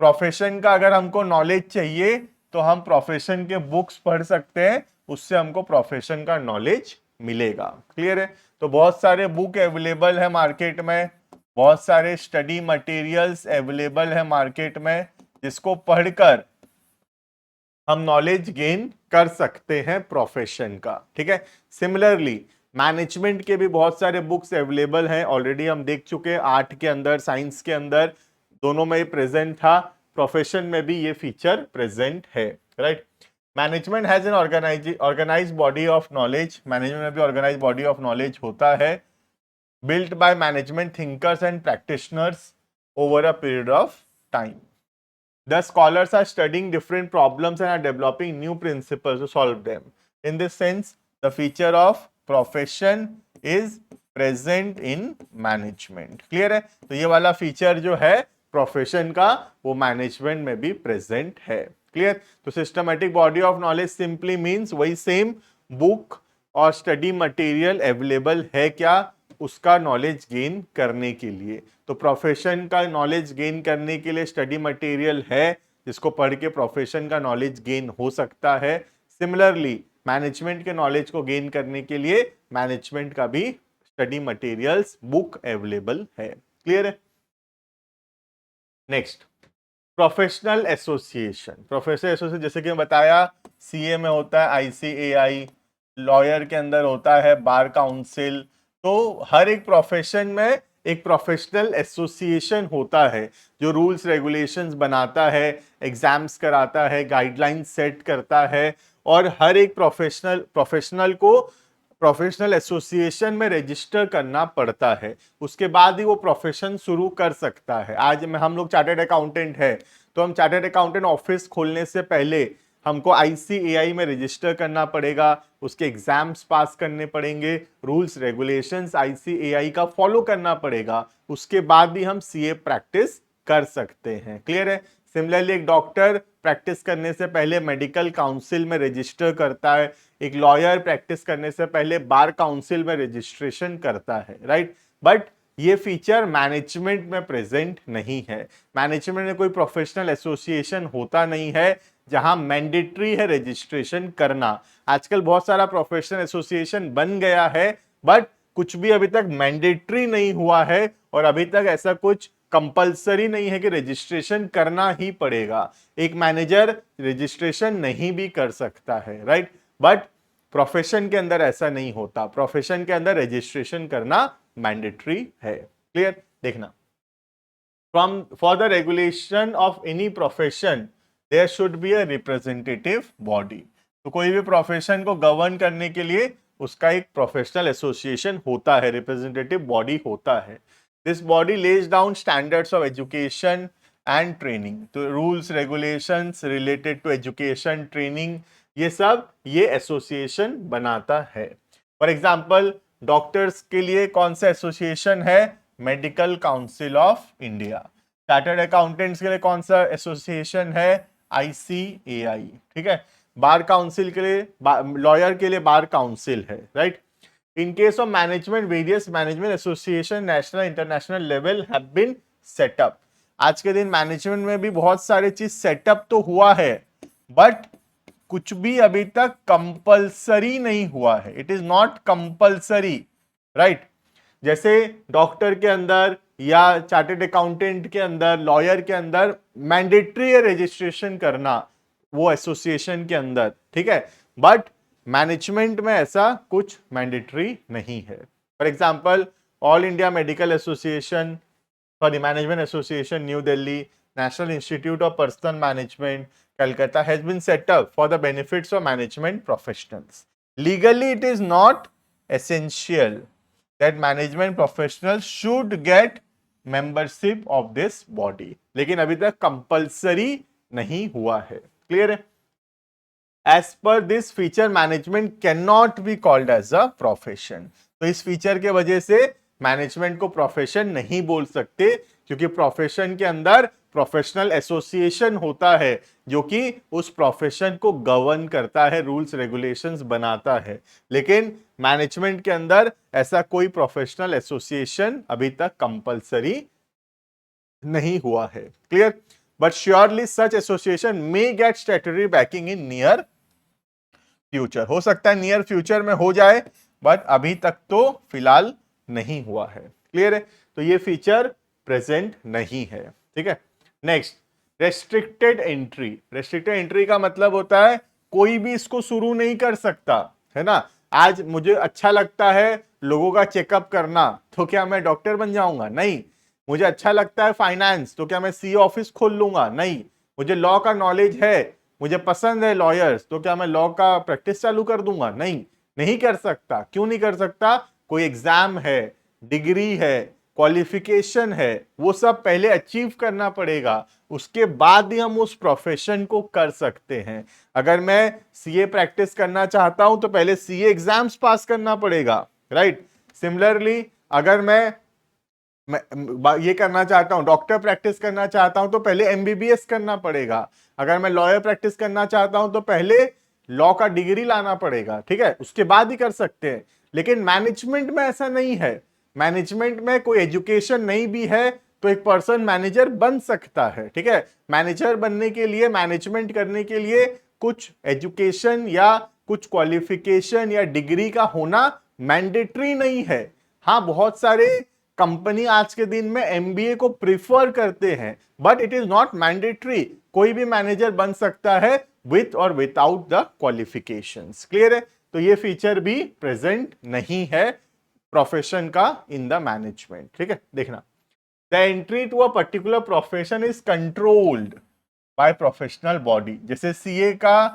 प्रोफेशन का अगर हमको नॉलेज चाहिए तो हम प्रोफेशन के बुक्स पढ़ सकते हैं, उससे हमको प्रोफेशन का नॉलेज मिलेगा। क्लियर है। तो बहुत सारे बुक अवेलेबल है मार्केट में, बहुत सारे स्टडी मटेरियल्स अवेलेबल है मार्केट में, जिसको पढ़कर हम नॉलेज गेन कर सकते हैं प्रोफेशन का। ठीक है। सिमिलरली मैनेजमेंट के भी बहुत सारे बुक्स अवेलेबल हैं, ऑलरेडी हम देख चुके हैं, आर्ट के अंदर साइंस के अंदर दोनों में प्रेजेंट था, प्रोफेशन में भी ये फीचर प्रेजेंट है, right. Management has an organised body of knowledge, management में भी ऑर्गेनाइज बॉडी ऑफ नॉलेज होता है, built by management thinkers and practitioners over a period of time. The scholars are studying different problems and are developing new principles to solve them. In this sense, the feature of profession is present in management. Clear है? तो ये वाला feature जो है profession का वो management में भी प्रेजेंट है। क्लियर। तो systematic body of knowledge simply means वही सेम बुक और स्टडी मटेरियल अवेलेबल है क्या उसका नॉलेज गेन करने के लिए। तो प्रोफेशन का नॉलेज गेन करने के लिए स्टडी मटेरियल है जिसको पढ़ के प्रोफेशन का नॉलेज गेन हो सकता है। सिमिलरली मैनेजमेंट के नॉलेज को गेन करने के लिए मैनेजमेंट का भी स्टडी मटेरियल्स बुक अवेलेबल है। क्लियर है। Next, professional association. Professional association जैसे कि मैं बताया सीए में होता है आईसीएआई, लॉयर के अंदर होता है बार काउंसिल। तो हर एक प्रोफेशन में एक प्रोफेशनल एसोसिएशन होता है जो रूल्स रेगुलेशंस बनाता है, एग्जाम्स कराता है, गाइडलाइंस सेट करता है और हर एक प्रोफेशनल को प्रोफेशनल एसोसिएशन में रजिस्टर करना पड़ता है, उसके बाद ही वो प्रोफेशन शुरू कर सकता है। आज में हम लोग चार्टर्ड अकाउंटेंट है तो हम चार्टर्ड अकाउंटेंट ऑफिस खोलने से पहले हमको आईसीएआई में रजिस्टर करना पड़ेगा, उसके एग्जाम्स पास करने पड़ेंगे, रूल्स रेगुलेशंस आईसीएआई का फॉलो करना पड़ेगा, उसके बाद ही हम सीए प्रैक्टिस कर सकते हैं। क्लियर है। सिमिलरली एक डॉक्टर प्रैक्टिस करने से पहले मेडिकल काउंसिल में रजिस्टर करता है, एक लॉयर प्रैक्टिस करने से पहले बार काउंसिल में रजिस्ट्रेशन करता है, राइट। बट ये फीचर मैनेजमेंट में प्रेजेंट नहीं है। मैनेजमेंट में कोई प्रोफेशनल एसोसिएशन होता नहीं है जहां मैंडेटरी है रजिस्ट्रेशन करना। आजकल बहुत सारा प्रोफेशनल एसोसिएशन बन गया है बट कुछ भी अभी तक मैंडेटरी नहीं हुआ है और अभी तक ऐसा कुछ कंपलसरी नहीं है कि रजिस्ट्रेशन करना ही पड़ेगा। एक मैनेजर रजिस्ट्रेशन नहीं भी कर सकता है, राइट। बट प्रोफेशन के अंदर ऐसा नहीं होता, प्रोफेशन के अंदर रजिस्ट्रेशन करना मैंडेटरी है। क्लियर। देखना, for the regulation of any profession there should be a representative body. तो कोई भी प्रोफेशन को गवर्न करने के लिए उसका एक प्रोफेशनल एसोसिएशन होता है, रिप्रेजेंटेटिव बॉडी होता है। This body lays down standards of education and training. तो rules regulations related to education, training, ये सब ये एसोसिएशन बनाता है। फॉर एग्जाम्पल डॉक्टर्स के लिए कौन सा एसोसिएशन है? Medical council of India. Chartered accountants के लिए कौन सा एसोसिएशन है? आईसीएआई। ठीक है। बार काउंसिल के लिए, लॉयर के लिए बार काउंसिल है, right. In case of management, various management association national international level have been set up. आज के दिन मैनेजमेंट में भी बहुत सारे चीज सेटअप तो हुआ है बट कुछ भी अभी तक कंपलसरी नहीं हुआ है। It is not compulsory, right. जैसे डॉक्टर के अंदर या चार्टर्ड अकाउंटेंट के अंदर, लॉयर के अंदर मैंडेटरी है रजिस्ट्रेशन करना वो एसोसिएशन के अंदर, ठीक है। बट मैनेजमेंट में ऐसा कुछ मैंडेटरी नहीं है। For example all India medical association, sorry management association new Delhi, national institute of personal management Calcutta has been set up for the benefits of management professionals. Legally, it is not essential. That management professional should get membership of this body, लेकिन अभी तक compulsory नहीं हुआ है। Clear है? As per this feature management can not be called as a profession. तो इस feature के वजह से मैनेजमेंट को प्रोफेशन नहीं बोल सकते, क्योंकि प्रोफेशन के अंदर प्रोफेशनल एसोसिएशन होता है जो कि उस प्रोफेशन को गवर्न करता है, रूल्स रेगुलेशंस बनाता है। लेकिन मैनेजमेंट के अंदर ऐसा कोई प्रोफेशनल एसोसिएशन अभी तक कंपल्सरी नहीं हुआ है। Clear? But surely such association may gate statutory banking in near future. हो सकता है नियर फ्यूचर में हो जाए, बट अभी तक तो फिलहाल नहीं हुआ है। क्लियर है? तो ये फीचर प्रेजेंट नहीं है। ठीक है, next, restricted entry. Restricted entry का मतलब होता है कोई भी इसको शुरू नहीं कर सकता, है ना। आज मुझे अच्छा लगता है लोगों का चेकअप करना, तो क्या मैं डॉक्टर बन जाऊंगा? नहीं। मुझे अच्छा लगता है फाइनेंस, तो क्या मैं सीए ऑफिस खोल लूंगा? नहीं। मुझे लॉ का नॉलेज है, मुझे पसंद है लॉयर्स, तो क्या मैं लॉ का प्रैक्टिस चालू कर दूंगा? नहीं, नहीं कर सकता। क्यों नहीं कर सकता? कोई एग्जाम है, डिग्री है, क्वालिफिकेशन है, वो सब पहले अचीव करना पड़ेगा, उसके बाद ही हम उस प्रोफेशन को कर सकते हैं। अगर मैं सीए प्रैक्टिस करना चाहता हूं तो पहले सीए एग्जाम्स पास करना पड़ेगा, राइट। सिमिलरली अगर मैं ये करना चाहता हूं, डॉक्टर प्रैक्टिस करना चाहता हूं, तो पहले एमबीबीएस करना पड़ेगा। अगर मैं लॉयर प्रैक्टिस करना चाहता हूं तो पहले लॉ का डिग्री लाना पड़ेगा, ठीक है, उसके बाद ही कर सकते हैं। लेकिन मैनेजमेंट में ऐसा नहीं है। मैनेजमेंट में कोई एजुकेशन नहीं भी है तो एक पर्सन मैनेजर बन सकता है। ठीक है, मैनेजर बनने के लिए, मैनेजमेंट करने के लिए कुछ एजुकेशन या कुछ क्वालिफिकेशन या डिग्री का होना मैंडेटरी नहीं है। हाँ, बहुत सारे कंपनी आज के दिन में एमबीए को प्रिफर करते हैं, but it is not mandatory. कोई भी मैनेजर बन सकता है विथ और विदाउट द क्वालिफिकेशंस। क्लियर है? तो ये फीचर भी प्रेजेंट नहीं है प्रोफेशन का इन द मैनेजमेंट। ठीक है, देखना, the entry to a particular profession is controlled by professional body. जैसे सीए का,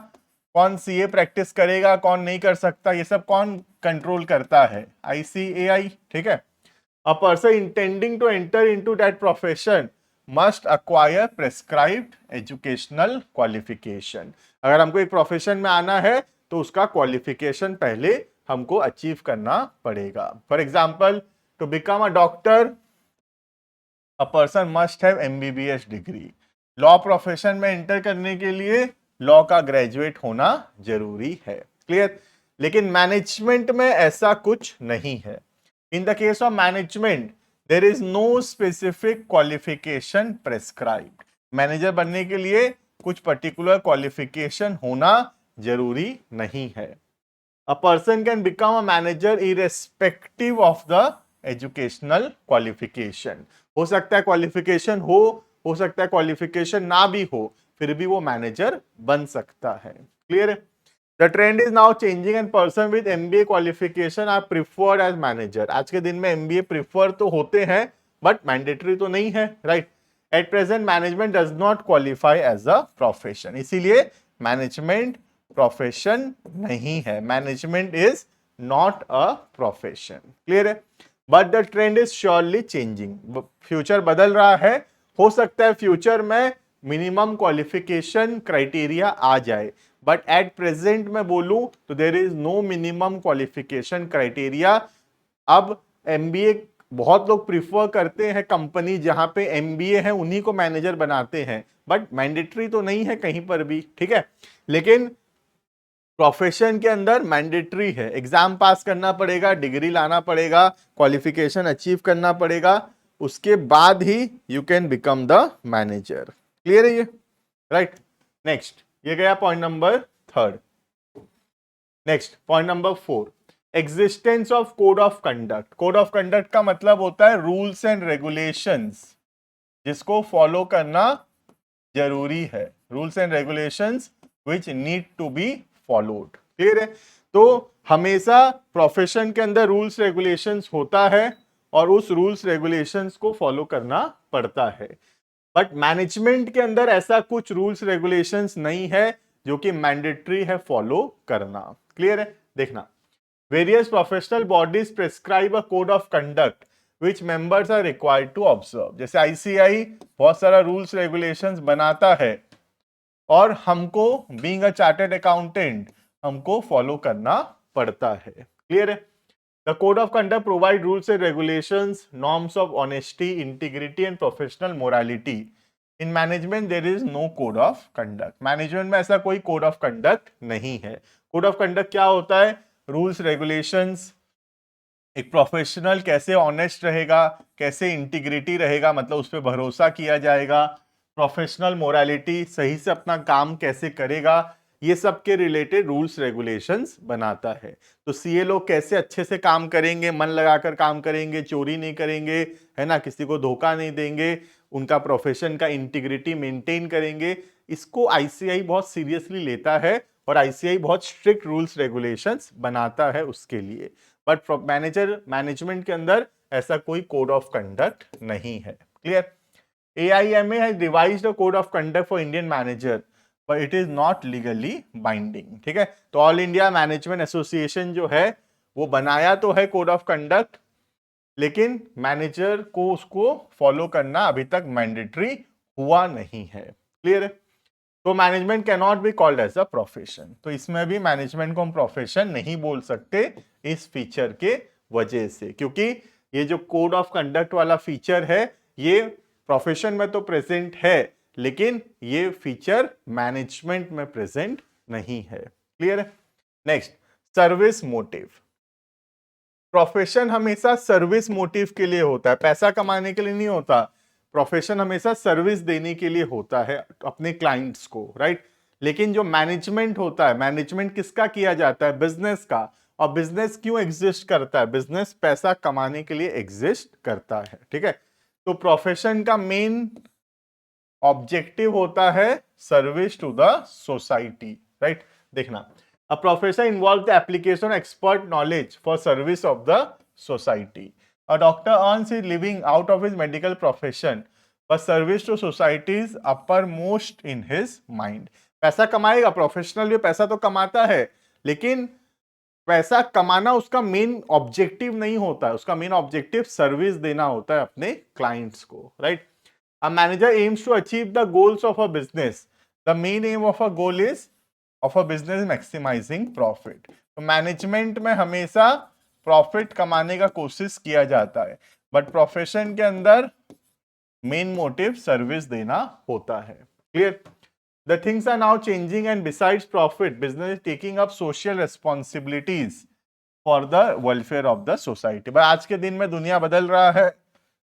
कौन सीए प्रैक्टिस करेगा, कौन नहीं कर सकता, ये सब कौन कंट्रोल करता है? आईसीएआई। ठीक है, a person intending to enter into that profession must acquire prescribed educational qualification। अगर हमको एक प्रोफेशन में आना है तो उसका क्वालिफिकेशन पहले हमको अचीव करना पड़ेगा। For example, to become a doctor a person must have MBBS degree. Law profession में एंटर करने के लिए लॉ का ग्रेजुएट होना जरूरी है। क्लियर? लेकिन मैनेजमेंट में ऐसा कुछ नहीं है। In the case of management, there is no specific qualification prescribed। Manager बनने के लिए कुछ पर्टिकुलर क्वालिफिकेशन होना जरूरी नहीं है। A person can become a manager irrespective of the educational qualification। हो सकता है क्वालिफिकेशन हो सकता है क्वालिफिकेशन ना भी हो, फिर भी वो मैनेजर बन सकता है। क्लियर है? The trend is now changing and person with MBA qualification are preferred as manager। आज के दिन में MBA prefer तो होते हैं, but mandatory तो नहीं है, right? At present management does not qualify as a profession। इसीलिए management profession नहीं है। Management is not a profession। Clear है? But the trend is surely changing। Future बदल रहा है। हो सकता है फ्यूचर में मिनिमम क्वालिफिकेशन क्राइटेरिया आ जाए, बट एट प्रेजेंट में बोलूं तो there is no minimum qualification criteria. अब एमबीए बहुत लोग प्रिफर करते हैं, कंपनी जहां पे एमबीए है उन्हीं को मैनेजर बनाते हैं, बट मैंडेटरी तो नहीं है कहीं पर भी। ठीक है, लेकिन प्रोफेशन के अंदर मैंडेटरी है। एग्जाम पास करना पड़ेगा, डिग्री लाना पड़ेगा, क्वालिफिकेशन अचीव करना पड़ेगा, उसके बाद ही you can become the manager. Clear है ये? राइट। नेक्स्ट, ये गया point number 3। Next, point number 4, existence of code of conduct. Code of conduct का मतलब होता है रूल्स एंड रेगुलेशंस जिसको फॉलो करना जरूरी है। Rules and regulations which need to be followed. Clear है? तो हमेशा प्रोफेशन के अंदर रूल्स रेगुलेशंस होता है और उस रूल्स रेगुलेशंस को फॉलो करना पड़ता है। बट मैनेजमेंट के अंदर ऐसा कुछ रूल्स रेगुलेशंस नहीं है जो कि मैंडेटरी है फॉलो करना। क्लियर है? देखना, Various professional bodies prescribe a code of conduct which members are required to observe. जैसे ICI बहुत सारा रूल्स रेगुलेशंस बनाता है और हमको बीइंग अ चार्टर्ड अकाउंटेंट हमको फॉलो करना पड़ता है. क्लियर है? The code of conduct provide rules and regulations, norms of honesty, integrity and professional morality. In management there is no code of conduct. Management में ऐसा कोई code of conduct नहीं है. Code of conduct क्या होता है? Rules regulations, एक professional कैसे ऑनेस्ट रहेगा, कैसे इंटीग्रिटी रहेगा, मतलब उस पर भरोसा किया जाएगा, प्रोफेशनल मोरालिटी, सही से अपना काम कैसे करेगा, ये सब के रिलेटेड रूल्स रेगुलेशंस बनाता है. तो सीए लोग कैसे अच्छे से काम करेंगे, मन लगाकर काम करेंगे, चोरी नहीं करेंगे, है ना, किसी को धोखा नहीं देंगे, उनका प्रोफेशन का इंटीग्रिटी मेंटेन करेंगे, इसको आईसीआई बहुत सीरियसली लेता है और आईसीआई बहुत स्ट्रिक्ट रूल्स रेगुलेशंस बनाता है उसके लिए. बट मैनेजमेंट के अंदर ऐसा कोई कोड ऑफ कंडक्ट नहीं है. Clear? AIMA has devised a code of conduct for Indian manager, but it is not legally binding. ठीक है? तो ऑल इंडिया मैनेजमेंट एसोसिएशन जो है वो बनाया तो है कोड ऑफ कंडक्ट, लेकिन मैनेजर को उसको फॉलो करना अभी तक मैंडेटरी हुआ नहीं है. क्लियर है? तो management can not be called as a profession. तो इसमें भी मैनेजमेंट को हम प्रोफेशन नहीं बोल सकते इस फीचर के वजह से, क्योंकि ये जो कोड ऑफ कंडक्ट वाला फीचर है ये प्रोफेशन में तो प्रेजेंट है, लेकिन ये फीचर मैनेजमेंट में प्रेजेंट नहीं है. क्लियर है? Next, service motive. प्रोफेशन हमेशा सर्विस मोटिव के लिए होता है, पैसा कमाने के लिए नहीं होता. प्रोफेशन हमेशा सर्विस देने के लिए होता है अपने क्लाइंट्स को, राइट? लेकिन जो मैनेजमेंट होता है, मैनेजमेंट किसका किया जाता है? बिजनेस का. और बिजनेस क्यों एग्जिस्ट करता है? बिजनेस पैसा कमाने के लिए एग्जिस्ट करता है. ठीक है? तो प्रोफेशन का मेन ऑब्जेक्टिव होता है service to the society, right? देखना, a profession involve the application expert knowledge for service of the society. A doctor earns his living out of his medical profession, but service to society is uppermost in his mind. पैसा कमाएगा, professional भी पैसा तो कमाता है, लेकिन पैसा कमाना उसका मेन ऑब्जेक्टिव नहीं होता है. उसका मेन ऑब्जेक्टिव सर्विस देना होता है अपने क्लाइंट्स को, right? A manager aims to achieve the goals of a business. The main aim of a goal is of a business maximising profit. तो मैनेजमेंट में हमेशा प्रॉफिट कमाने का कोशिश किया जाता है, बट प्रोफेशन के अंदर मेन मोटिव सर्विस देना होता है. Clear? The things are now changing and besides profit, business is taking up social responsibilities for the welfare of the society. but आज के दिन में दुनिया बदल रहा है.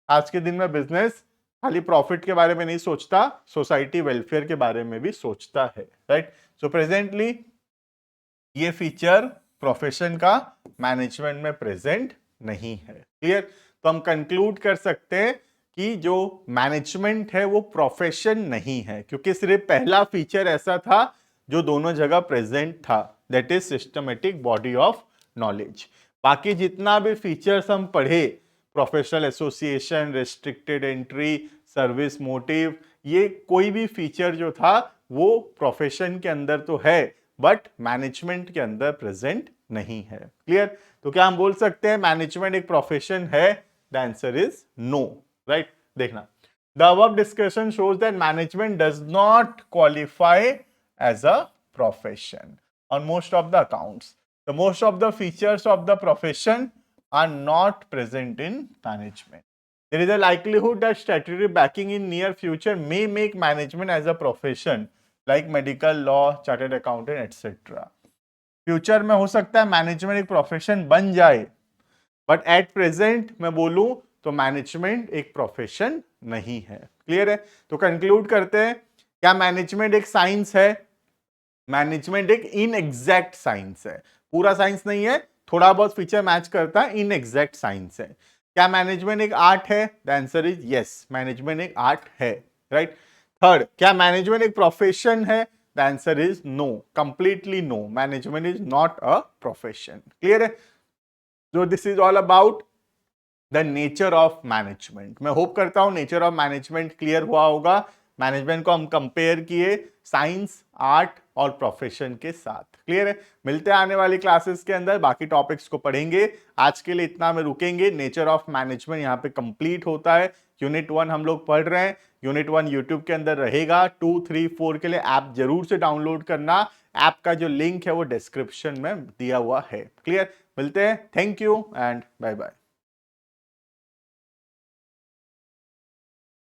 आज के दिन में बिजनेस खाली प्रॉफिट के बारे में नहीं सोचता, सोसाइटी वेलफेयर के बारे में भी सोचता है, राइट? सो प्रेजेंटली ये फीचर प्रोफेशन का मैनेजमेंट में प्रेजेंट नहीं है. क्लियर? तो हम कंक्लूड कर सकते हैं कि जो मैनेजमेंट है वो प्रोफेशन नहीं है, क्योंकि सिर्फ पहला फीचर ऐसा था जो दोनों जगह प्रेजेंट था, that is systematic body of knowledge. बाकी जितना भी फीचर्स हम पढ़े, professional association, restricted entry, service motive, ये कोई भी फीचर जो था वो प्रोफेशन के अंदर तो है, बट मैनेजमेंट के अंदर प्रेजेंट नहीं है. क्लियर? तो क्या हम बोल सकते हैं मैनेजमेंट एक प्रोफेशन है? The answer is no. Right? देखना, the above discussion shows that management does not qualify as a profession on most of the accounts. The most of the features of the profession are not present in management. There is a likelihood that statutory backing in near future may make management as a profession like medical, law, chartered accountant, etc. Future में हो सकता है management एक profession बन जाए, but at present मैं बोलूं तो मैनेजमेंट एक प्रोफेशन नहीं है. क्लियर है? तो कंक्लूड करते हैं, क्या मैनेजमेंट एक साइंस है? मैनेजमेंट एक इनएग्जैक्ट साइंस है. पूरा साइंस नहीं है, थोड़ा बहुत फीचर मैच करता है, इनएग्जैक्ट साइंस है. क्या मैनेजमेंट एक आर्ट है? The answer is yes, management एक आर्ट है. राइट? थर्ड, क्या मैनेजमेंट एक प्रोफेशन है? The answer is no, completely no. Management is not a profession. Clear है? So this is all about the nature of management. मैं hope करता हूं nature of management clear हुआ होगा. मैनेजमेंट को हम कंपेयर किए साइंस, आर्ट और प्रोफेशन के साथ। क्लियर है? मिलते हैं आने वाली क्लासेस के अंदर, बाकी टॉपिक्स को पढ़ेंगे। आज के लिए इतना में रुकेंगे। नेचर ऑफ मैनेजमेंट यहाँ पे कंप्लीट होता है। यूनिट 1 हम लोग पढ़ रहे हैं। यूनिट 1 यूट्यूब के अंदर रहेगा। 2, 3, 4 के लिए ऐप जरूर से डाउनलोड करना। ऐप का जो लिंक है वो डिस्क्रिप्शन में दिया हुआ है। क्लियर? मिलते हैं। Thank you and bye bye.